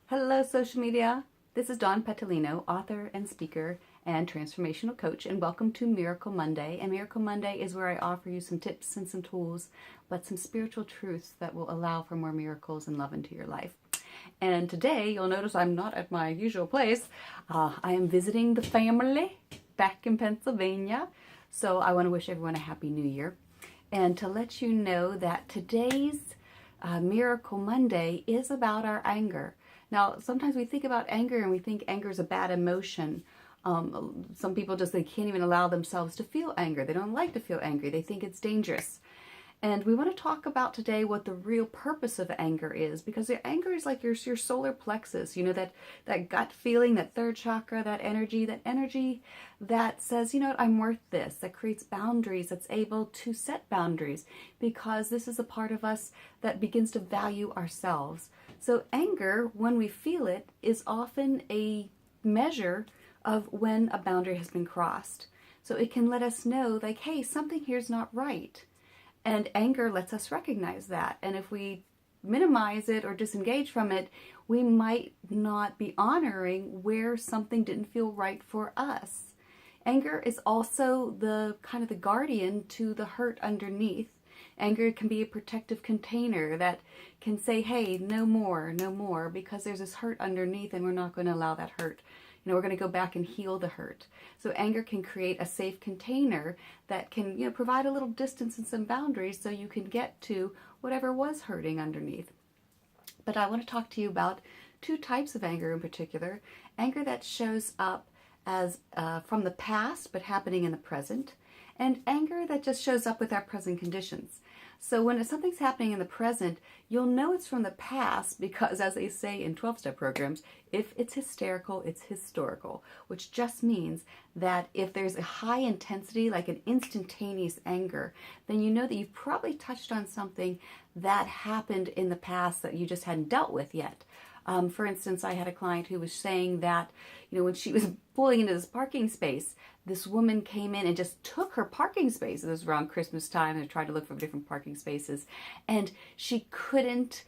Hello, social media. This is Dawn Petalino, author and speaker and transformational coach, and welcome to Miracle Monday. And Miracle Monday is where I offer you some tips and some tools, but some spiritual truths that will allow for more miracles and love into your life. And today, you'll notice I'm not at my usual place. I am visiting the family back in Pennsylvania. So I want to wish everyone a happy new year. And to let you know that today's Miracle Monday is about our anger. Now, sometimes we think about anger and we think anger is a bad emotion. Some people they can't even allow themselves to feel anger. They don't like to feel angry. They think it's dangerous. And we want to talk about today what the real purpose of anger is, because the anger is like your solar plexus, that gut feeling, that third chakra, that energy that says, what, I'm worth this, that creates boundaries, that's able to set boundaries, because this is a part of us that begins to value ourselves. So anger, when we feel it, is often a measure of when a boundary has been crossed. So it can let us know, like, hey, something here's not right. And anger lets us recognize that. And if we minimize it or disengage from it, we might not be honoring where something didn't feel right for us. Anger is also the guardian to the hurt underneath. Anger can be a protective container that can say, hey, no more, no more, because there's this hurt underneath and we're not going to allow that hurt. We're going to go back and heal the hurt. So anger can create a safe container that can, provide a little distance and some boundaries so you can get to whatever was hurting underneath. But I want to talk to you about two types of anger in particular. Anger that shows up as from the past but happening in the present, and anger that just shows up with our present conditions. So when something's happening in the present, you'll know it's from the past because, as they say in 12-step programs, if it's hysterical, it's historical, which just means that if there's a high intensity, like an instantaneous anger, then you know that you've probably touched on something that happened in the past that you just hadn't dealt with yet. For instance, I had a client who was saying that, when she was pulling into this parking space, this woman came in and just took her parking space. It was around Christmas time, and I tried to look for different parking spaces. And she couldn't,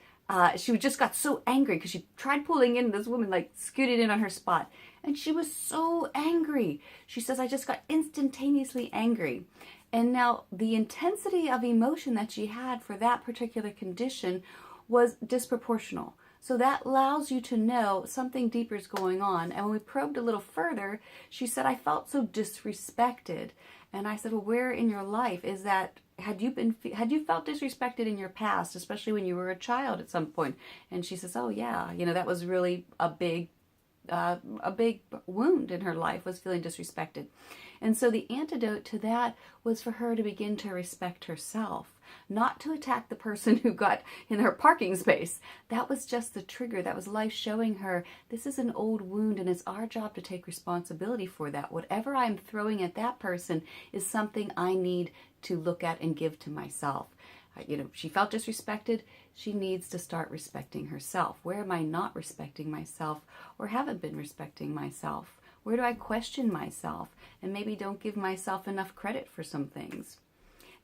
she just got so angry because she tried pulling in. This woman scooted in on her spot. And she was so angry. She says, I just got instantaneously angry. And now the intensity of emotion that she had for that particular condition was disproportional. So that allows you to know something deeper is going on. And when we probed a little further, she said, I felt so disrespected. And I said, well, where in your life is that? Had you felt disrespected in your past, especially when you were a child at some point? And she says, oh yeah, that was really a big wound in her life, was feeling disrespected. And so the antidote to that was for her to begin to respect herself, not to attack the person who got in her parking space. That was just the trigger. That was life showing her this is an old wound, and it's our job to take responsibility for that. Whatever I'm throwing at that person is something I need to look at and give to myself. She felt disrespected. She needs to start respecting herself. Where am I not respecting myself or haven't been respecting myself? Where do I question myself and maybe don't give myself enough credit for some things?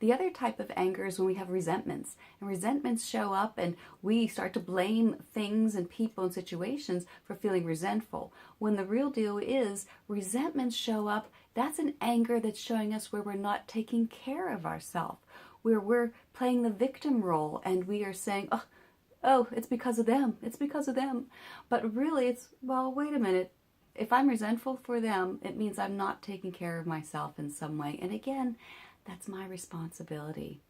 The other type of anger is when we have resentments. And resentments show up and we start to blame things and people and situations for feeling resentful. When the real deal is resentments show up, that's an anger that's showing us where we're not taking care of ourselves, where we're playing the victim role and we are saying, oh, it's because of them. It's because of them. But really it's, well, wait a minute. If I'm resentful for them, it means I'm not taking care of myself in some way. And again, that's my responsibility.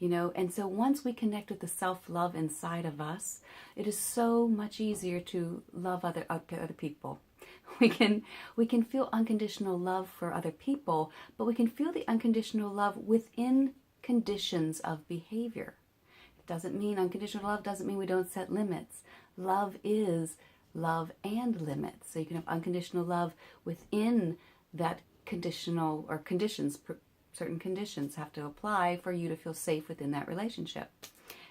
And so once we connect with the self-love inside of us, it is so much easier to love other people. We can feel unconditional love for other people, but we can feel the unconditional love within conditions of behavior. It doesn't mean unconditional love doesn't mean we don't set limits. Love is love and limits. So you can have unconditional love within that conditional or conditions. Certain conditions have to apply for you to feel safe within that relationship.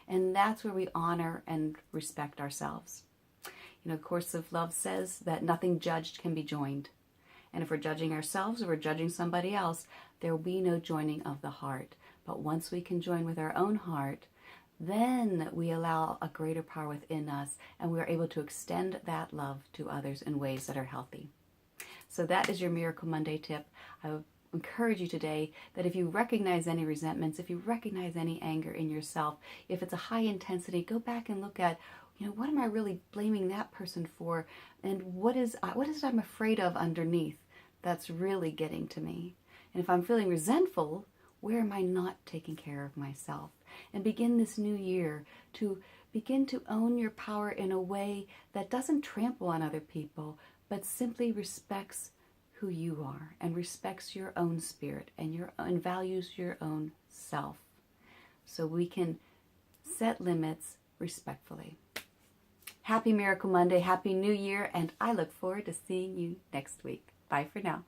And that's where we honor and respect ourselves. Course of Love says that nothing judged can be joined. And if we're judging ourselves or we're judging somebody else, there will be no joining of the heart. But once we can join with our own heart, then we allow a greater power within us, and we are able to extend that love to others in ways that are healthy. So that is your Miracle Monday tip. I would encourage you today that if you recognize any resentments, if you recognize any anger in yourself, if it's a high intensity, go back and look at, what am I really blaming that person for? And what is it I'm afraid of underneath that's really getting to me? And if I'm feeling resentful, where am I not taking care of myself? And begin this new year to begin to own your power in a way that doesn't trample on other people, but simply respects who you are and respects your own spirit and values your own self. So we can set limits respectfully. Happy Miracle Monday, Happy New Year, and I look forward to seeing you next week. Bye for now.